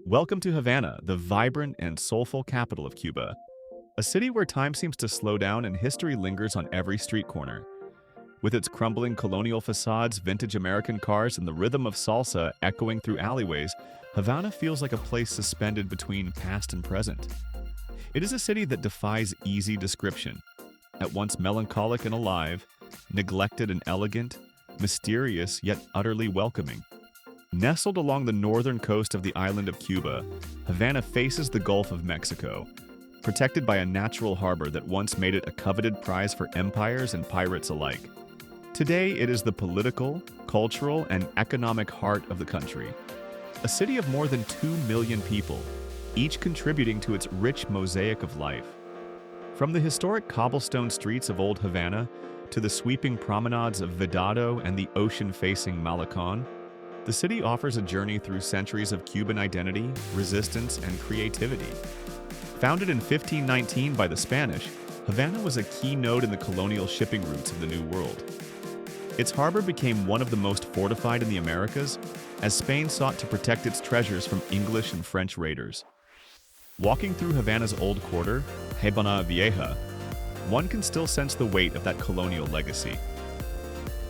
Welcome to Havana, the vibrant and soulful capital of Cuba. A city where time seems to slow down and history lingers on every street corner. With its crumbling colonial facades, vintage American cars, and the rhythm of salsa echoing through alleyways, Havana feels like a place suspended between past and present. It is a city that defies easy description. At once melancholic and alive, neglected and elegant, mysterious yet utterly welcoming. Nestled along the northern coast of the island of Cuba, Havana faces the Gulf of Mexico, protected by a natural harbor that once made it a coveted prize for empires and pirates alike. Today, it is the political, cultural, and economic heart of the country. A city of more than 2 million people, each contributing to its rich mosaic of life. From the historic cobblestone streets of Old Havana to the sweeping promenades of Vedado and the ocean-facing Malecon, the city offers a journey through centuries of Cuban identity, resistance, and creativity. Founded in 1519 by the Spanish, Havana was a key node in the colonial shipping routes of the New World. Its harbor became one of the most fortified in the Americas, as Spain sought to protect its treasures from English and French raiders. Walking through Havana's old quarter, Havana Vieja, one can still sense the weight of that colonial legacy.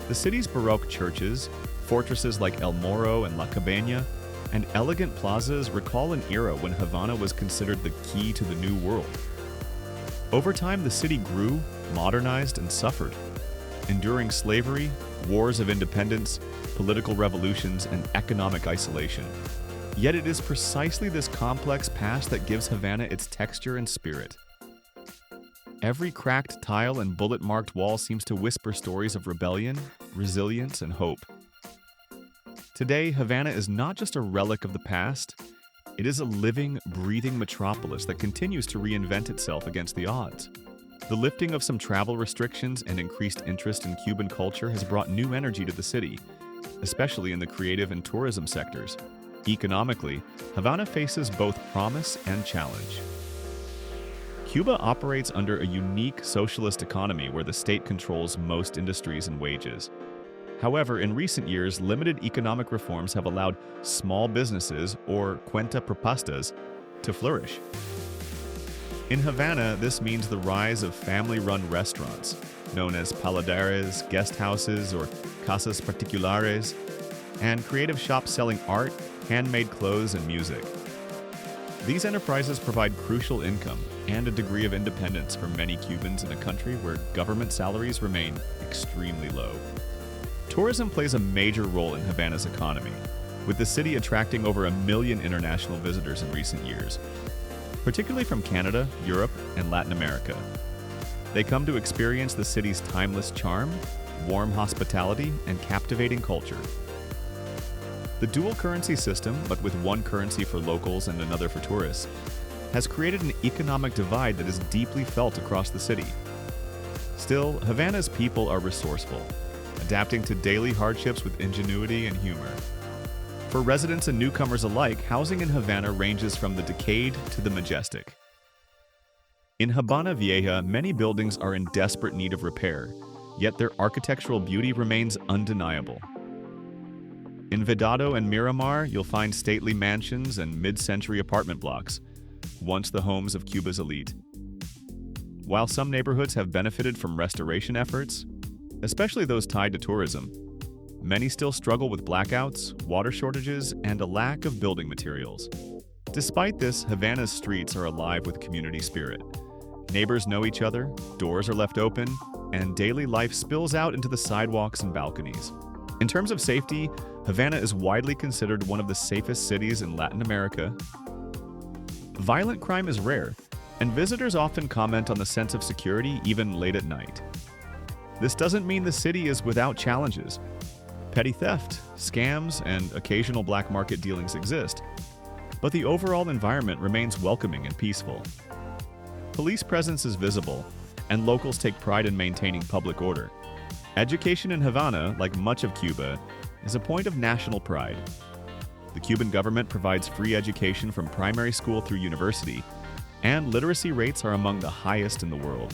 The city's Baroque churches, fortresses like El Morro and La Cabaña, and elegant plazas recall an era when Havana was considered the key to the New World. Over time, the city grew, modernized, and suffered, enduring slavery, wars of independence, political revolutions, and economic isolation. Yet it is precisely this complex past that gives Havana its texture and spirit. Every cracked tile and bullet-marked wall seems to whisper stories of rebellion, resilience, and hope. Today, Havana is not just a relic of the past, it is a living, breathing metropolis that continues to reinvent itself against the odds. The lifting of some travel restrictions and increased interest in Cuban culture has brought new energy to the city, especially in the creative and tourism sectors. Economically, Havana faces both promise and challenge. Cuba operates under a unique socialist economy where the state controls most industries and wages. However, in recent years, limited economic reforms have allowed small businesses, or cuenta propuestas, to flourish. In Havana, this means the rise of family-run restaurants, known as paladares, guest houses, or casas particulares, and creative shops selling art, handmade clothes, and music. These enterprises provide crucial income and a degree of independence for many Cubans in a country where government salaries remain extremely low. Tourism plays a major role in Havana's economy, with the city attracting over 1 million international visitors in recent years, particularly from Canada, Europe, and Latin America. They come to experience the city's timeless charm, warm hospitality, and captivating culture. The dual currency system, but with one currency for locals and another for tourists, has created an economic divide that is deeply felt across the city. Still, Havana's people are resourceful, adapting to daily hardships with ingenuity and humor. For residents and newcomers alike, housing in Havana ranges from the decayed to the majestic. In Havana Vieja, many buildings are in desperate need of repair, yet their architectural beauty remains undeniable. In Vedado and Miramar, you'll find stately mansions and mid-century apartment blocks, once the homes of Cuba's elite. While some neighborhoods have benefited from restoration efforts, especially those tied to tourism, many still struggle with blackouts, water shortages, and a lack of building materials. Despite this, Havana's streets are alive with community spirit. Neighbors know each other, doors are left open, and daily life spills out into the sidewalks and balconies. In terms of safety, Havana is widely considered one of the safest cities in Latin America. Violent crime is rare, and visitors often comment on the sense of security even late at night. This doesn't mean the city is without challenges. Petty theft, scams, and occasional black market dealings exist, but the overall environment remains welcoming and peaceful. Police presence is visible, and locals take pride in maintaining public order. Education in Havana, like much of Cuba, is a point of national pride. The Cuban government provides free education from primary school through university, and literacy rates are among the highest in the world.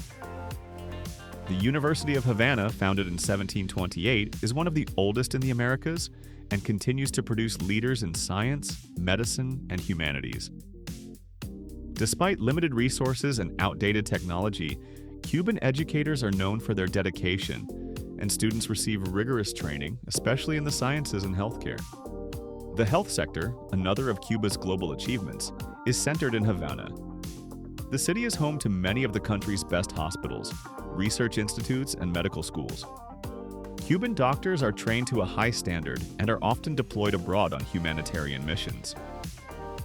The University of Havana, founded in 1728, is one of the oldest in the Americas and continues to produce leaders in science, medicine, and humanities. Despite limited resources and outdated technology, Cuban educators are known for their dedication, and students receive rigorous training, especially in the sciences and healthcare. The health sector, another of Cuba's global achievements, is centered in Havana. The city is home to many of the country's best hospitals, research institutes, and medical schools. Cuban doctors are trained to a high standard and are often deployed abroad on humanitarian missions.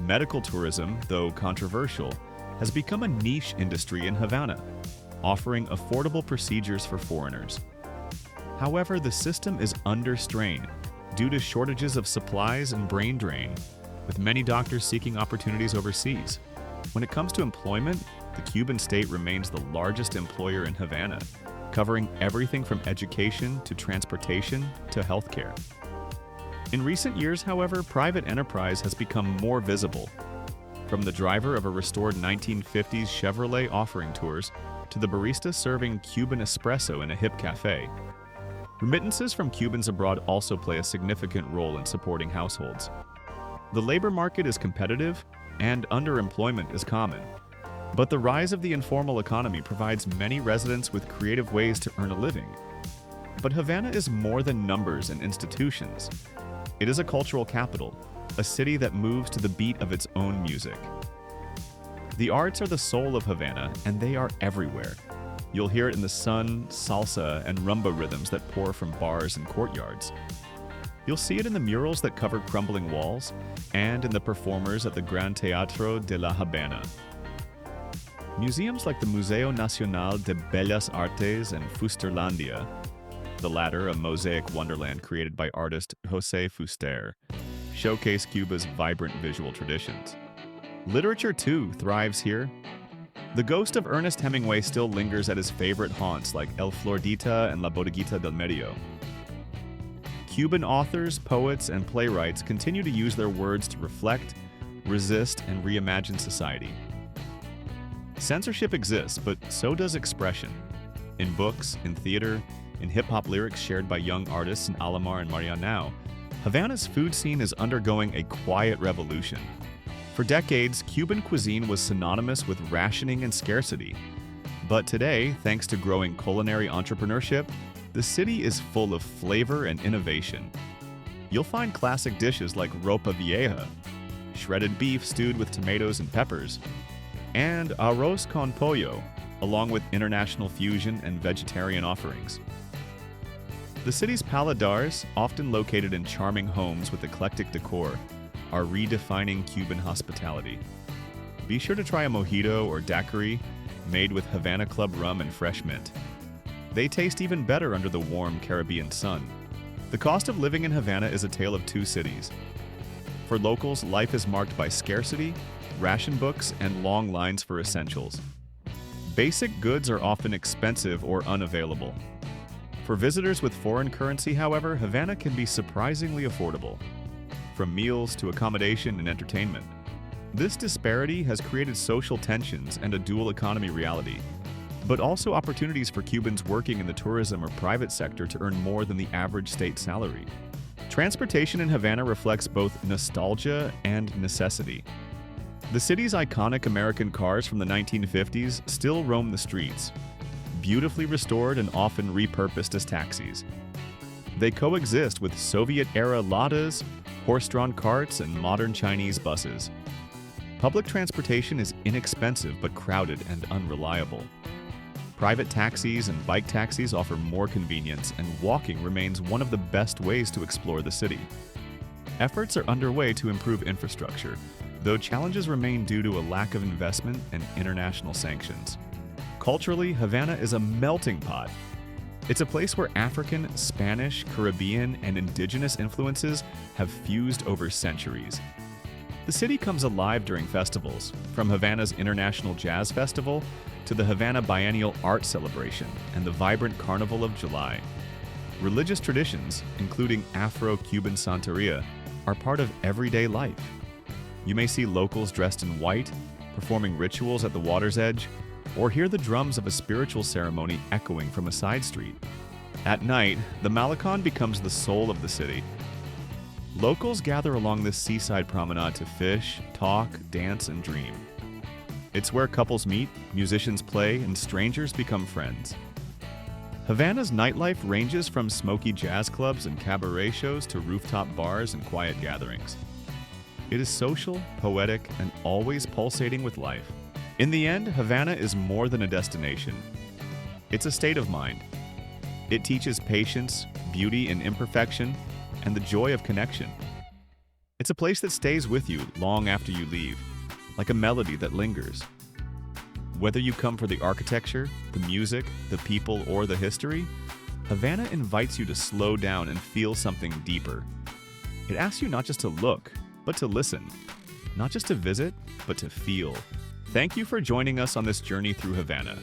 Medical tourism, though controversial, has become a niche industry in Havana, offering affordable procedures for foreigners. However, the system is under strain due to shortages of supplies and brain drain, with many doctors seeking opportunities overseas. When it comes to employment, the Cuban state remains the largest employer in Havana, covering everything from education to transportation to healthcare. In recent years, however, private enterprise has become more visible. From the driver of a restored 1950s Chevrolet offering tours to the barista serving Cuban espresso in a hip cafe. Remittances from Cubans abroad also play a significant role in supporting households. The labor market is competitive and underemployment is common. But the rise of the informal economy provides many residents with creative ways to earn a living. But Havana is more than numbers and institutions. It is a cultural capital, a city that moves to the beat of its own music. The arts are the soul of Havana, and they are everywhere. You'll hear it in the sun, salsa, and rumba rhythms that pour from bars and courtyards. You'll see it in the murals that cover crumbling walls, and in the performers at the Gran Teatro de la Habana. Museums like the Museo Nacional de Bellas Artes and Fusterlandia, the latter a mosaic wonderland created by artist José Fuster, showcase Cuba's vibrant visual traditions. Literature, too, thrives here. The ghost of Ernest Hemingway still lingers at his favorite haunts like El Flordita and La Bodeguita del Medio. Cuban authors, poets, and playwrights continue to use their words to reflect, resist, and reimagine society. Censorship exists, but so does expression. In books, in theater, in hip-hop lyrics shared by young artists in Alamar and Marianao, Havana's food scene is undergoing a quiet revolution. For decades, Cuban cuisine was synonymous with rationing and scarcity. But today, thanks to growing culinary entrepreneurship, the city is full of flavor and innovation. You'll find classic dishes like ropa vieja, shredded beef stewed with tomatoes and peppers, and arroz con pollo, along with international fusion and vegetarian offerings. The city's paladars, often located in charming homes with eclectic decor, are redefining Cuban hospitality. Be sure to try a mojito or daiquiri made with Havana Club rum and fresh mint. They taste even better under the warm Caribbean sun. The cost of living in Havana is a tale of two cities. For locals, life is marked by scarcity, ration books, and long lines for essentials. Basic goods are often expensive or unavailable. For visitors with foreign currency, however, Havana can be surprisingly affordable, from meals to accommodation and entertainment. This disparity has created social tensions and a dual economy reality, but also opportunities for Cubans working in the tourism or private sector to earn more than the average state salary. Transportation in Havana reflects both nostalgia and necessity. The city's iconic American cars from the 1950s still roam the streets, beautifully restored and often repurposed as taxis. They coexist with Soviet-era Ladas, horse-drawn carts, and modern Chinese buses. Public transportation is inexpensive but crowded and unreliable. Private taxis and bike taxis offer more convenience, and walking remains one of the best ways to explore the city. Efforts are underway to improve infrastructure, though challenges remain due to a lack of investment and international sanctions. Culturally, Havana is a melting pot. It's a place where African, Spanish, Caribbean, and indigenous influences have fused over centuries. The city comes alive during festivals, from Havana's International Jazz Festival to the Havana Biennial Art Celebration and the vibrant Carnival of July. Religious traditions, including Afro-Cuban Santeria, are part of everyday life. You may see locals dressed in white, performing rituals at the water's edge, or hear the drums of a spiritual ceremony echoing from a side street. At night, the Malecón becomes the soul of the city. Locals gather along this seaside promenade to fish, talk, dance, and dream. It's where couples meet, musicians play, and strangers become friends. Havana's nightlife ranges from smoky jazz clubs and cabaret shows to rooftop bars and quiet gatherings. It is social, poetic, and always pulsating with life. In the end, Havana is more than a destination. It's a state of mind. It teaches patience, beauty in imperfection, and the joy of connection. It's a place that stays with you long after you leave, like a melody that lingers. Whether you come for the architecture, the music, the people, or the history, Havana invites you to slow down and feel something deeper. It asks you not just to look, but to listen. Not just to visit, but to feel. Thank you for joining us on this journey through Havana.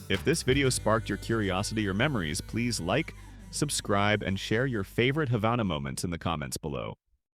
If this video sparked your curiosity or memories, please like, subscribe, and share your favorite Havana moments in the comments below.